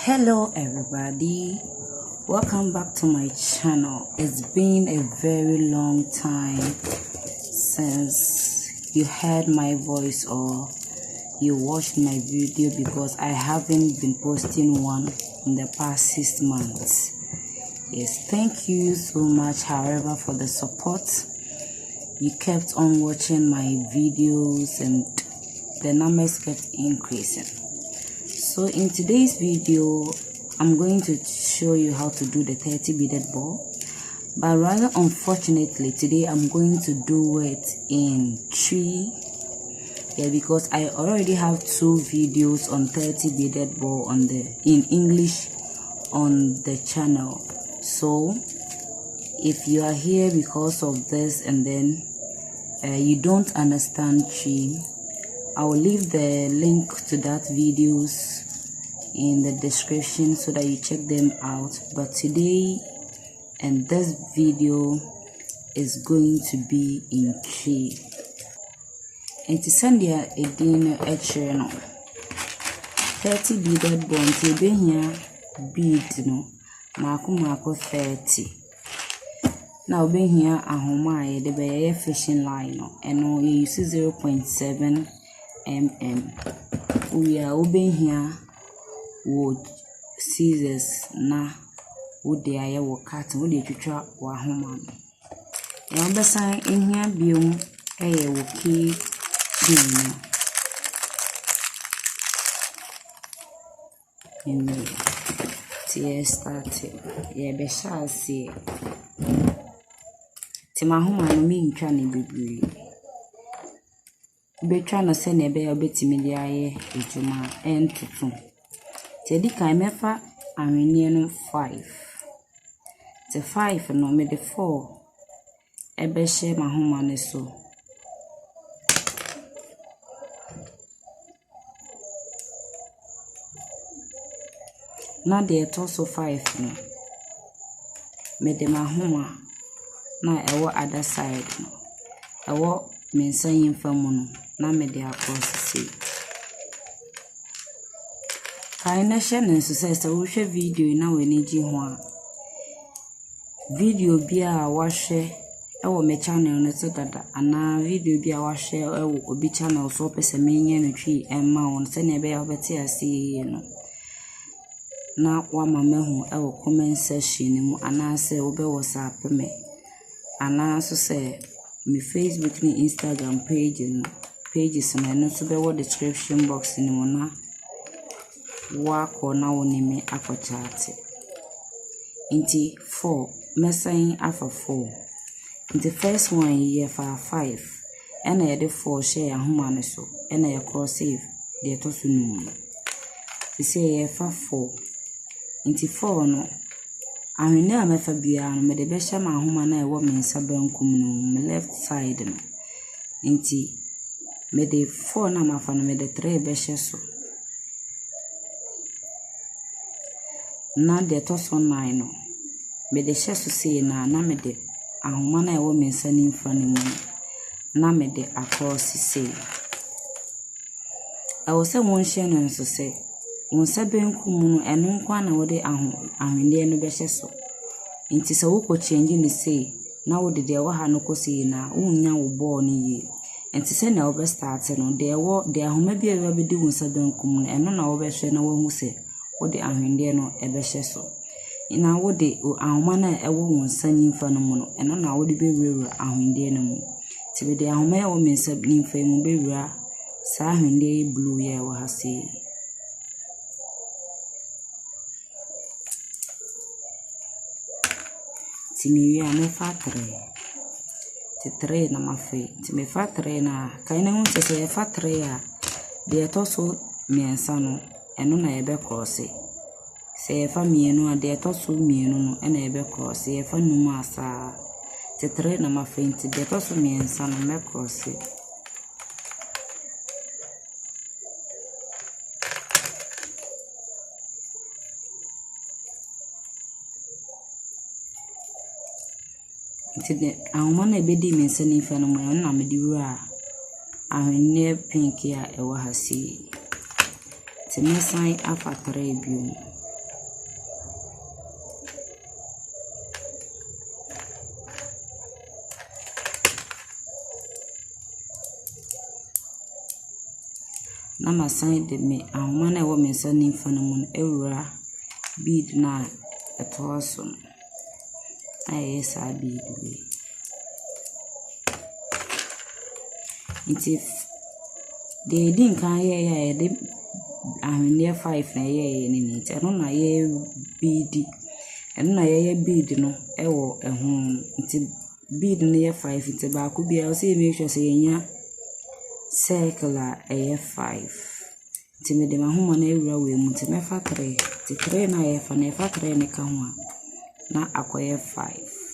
Hello everybody, welcome back to my channel. It's been a very long time since you heard my voice or you watched my video because I haven't been posting one in the past 6 months. Yes, thank you so much, however, for the support. You kept on watching my videos and the numbers kept increasing. So in today's video, I'm going to show you how to do the 30 beaded ball, but rather unfortunately today I'm going to do it in tree. Yeah, because I already have 2 videos on 30 beaded ball in English on the channel. So if you are here because of this and then you don't understand tree, I will leave the link to that videos in the description so that you check them out. But today and this video is going to be in tree. And to send you a dinner at channel 30 beaded ball to be here bead no mako 30. Now be here a home the be fishing line no and no you use 0.7 mm. We are open here wood scissors na wood de aye wo cut wood de twitwa wa homa no. Ya obesan in here biom eye wo ki din. In tie start ye be sha see ti ma homa no mi ntwa ne bebre betwa no se na be obetimi de aye ejuma entutu tedi kan mefa ahwenye no 5 te 5 no me de 4 ebe she ma homa ne so na de toso 5 no me de ma homa na ewo other side no ewo mensa yimfa mu no na me de across see kaina share so say wo hwe video na we ni ji ho a video bia wa hwe ewo me channel no to dada ana video bia wa hwe ewo obi channel so pese menye no twi emma won se na be ya obeti ase no na wa mama hu ewo comment section mu ana se wo be WhatsApp me ana so say me Facebook ni Instagram pages no so be what description box ni mo na wa ko na woni me akochat inti 4 mesan afa 4 inti first one ye fa 5 ena ye de 4 share ahoma ne so ena ye cross save de to so nu se ye fa 4 inti 4 no ahwene amefa bia no me de be hye ma ahoma na e wo me nsa bankum no me left side no inti me de 4 na mafa no me de 3 be hye so na de to so 9 no me de hye so sei na me de ahoma na e wo me nsa ni mfa ne mu na me de across sei I was say won hye no nso se won sa bankum no eno nkwa na wo de ahwene no be hye so inti se wo ko change ni sei na wo de wa ha no ko sei na unya wo ball ni ye inti se na wo be start no de ahoma bia we be di won sa bankum no eno na wo be hye na wo hu se wo de ahwende no e be hye so ina wo de ahoma na e wo won sa nyimfa no mu no eno na wo de be wura ahwende no mu ti be de ahoma e wo mensa nyimfa mu be wura sa ahwende blue ye wo ha sei ti mi ya me fa 3 ti 3 na ma fe ti me fa 3 na kaina hu se fa 3 a de to so miensa no eno na ye be cross se fa mienu a de to so mienu no ena ye be cross ye fa numu asa ti 3 na ma fe ti de to so miensa no me cross ti ahoma na be di mensa ni fa no mo na me di wura ahwene pink ya e wa ha si ti mesan afa 3 biom na masan de me ahoma na ɛwɔ me nsa nimfa no mu no ewura bead na ɛtoa so no ayɛ saa bead we nti de di nkan yɛ de ahwenneɛ 5 na yɛ ne nti ɛno na yɛ bead ɛno na yɛ bead no ɛwɔ ɛho nti bead no yɛ 5 nti baako bia o say make sure say yenya circle a ɛyɛ 5 nti me de mahoma na ewura we mu nti mefa 3 nti 3 na yɛ fa na yɛfa 3 ne ka ho a na akɔyɛ 5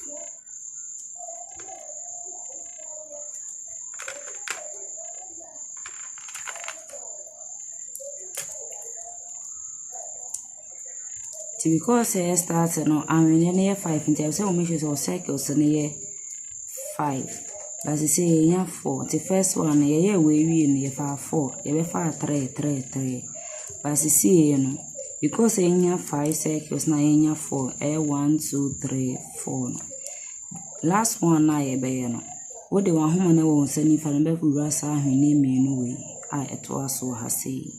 because I start no ahwenneɛ no yɛ 5 nti I say o make sure so circles no yɛ 5 but say yenya 4 the first one yɛ we wie no yɛ fa 4 yɛ be fa 3 but see no because yenya 5 circles na yenya 4 1 2 3 4 no last one na yɛ be no wo de wan homa na wo nsa nifa no be wura sa ahwenneɛ mmienu we a ɛto aso ha sei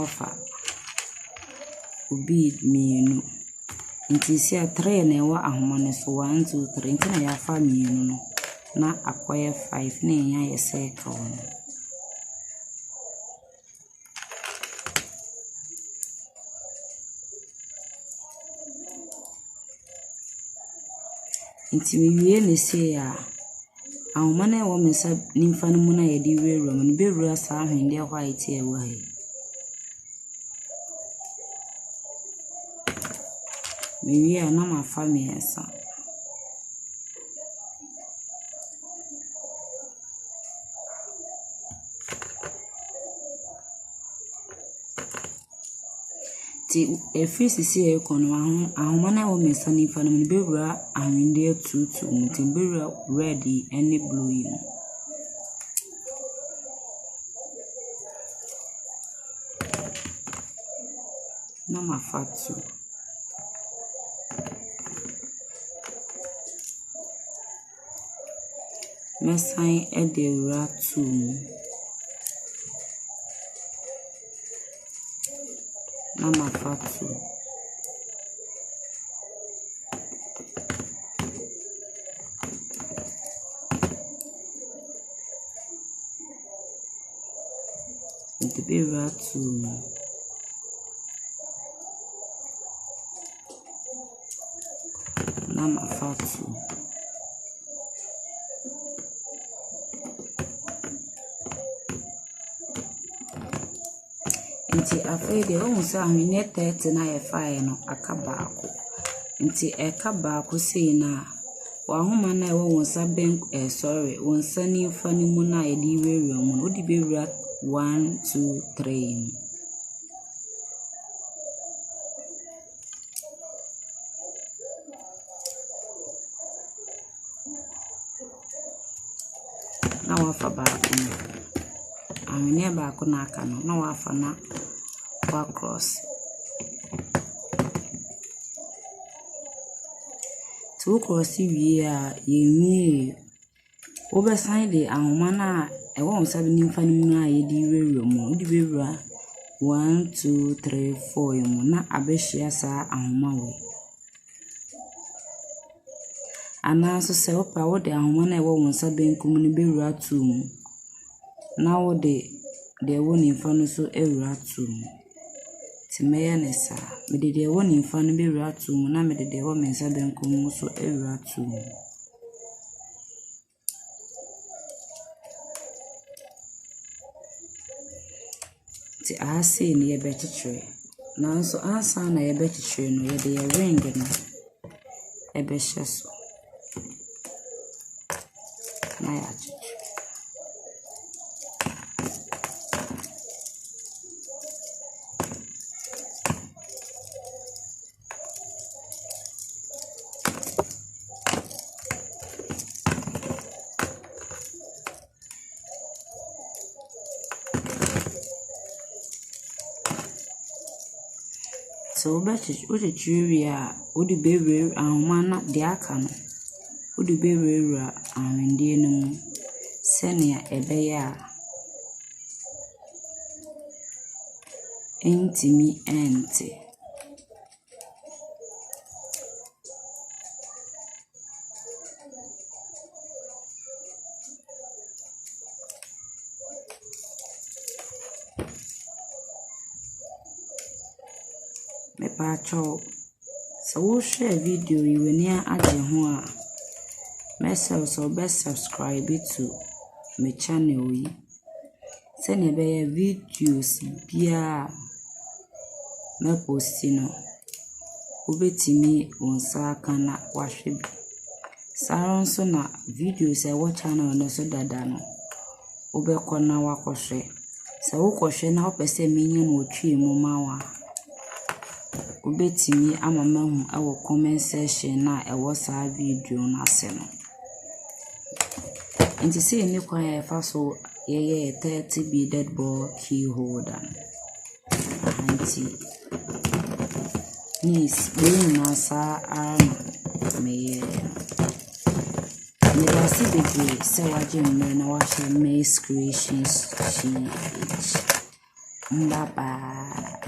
wafa bead mienu nti si a 3 na ɛwɔ ahoma ne so 1 2 3 nti na yafa mienu no na akɔyɛ 5 na enya yɛ circle no nti wiye ne se a ahoma na ɛwɔ me nsa nimfa no mu na yɛde wura mu no bewura saa ahwendeɛ white ɛwɔ ha maybe I know my family son. If you see a corner, I want to woman sunny for me, be I'm there to be ready any blue. No, my fat too. Mesan edewura tu na mafatu edewura tu na mafatu nti afei de o musa ahwenneɛ 30 na yɛ fae no aka baako nti ɛka baako sei na wahoma na ɛwɔ wonsa bank sorry wonsa nifa ni mu na yɛ di wura mu no di bewura 1 2 3 na wafa baako no ahwenneɛ baako na aka no na wafa na cross to cross wie a yɛwie obesan de ahoma na ɛwɔ nsa bi nimfa no mu na yɛdi wura mu odi wura 1 2 3 4 mu na abɛhyia saa ahoma we anaso sɛ opa wo de ahoma na ɛwɔ nsa benkum no bewura 2 mu na wo de ɛwɔ nimfa no so ewura 2 mu timeya ne sa me de ɛwɔ nimfa no bewura 2 mu na me de ɛwɔ me nsa benkum mu so ewura 2 mu ti ase ne yɛbɛkyekyere nanso ansa na yɛbɛkyekyere no yɛde yɛ ring no ɛbɛhyɛ so na yɛakyekyere So uche churia udi bebe ahumana diaka no udi bebe ahwendie no mu senia ebeya entimi ente me pacho. So we share video you near aje myself so best subscribe to my channel yi. Send a videos bia me postino. Ubetimi unsa kana wahwe. Saron so na videos e watch channel no so dada no. Ubekọ na wakọhwe. Se wokọhwe na opese menye no otwe mu mawa. Ubetimi amamahu awo comment section na ewo sa video na se no. Nti say ni kwa ya fa so ye 30 beaded ball key holder. Anti nis being na sa me si bebe se waje me na washe me creations she bye bye.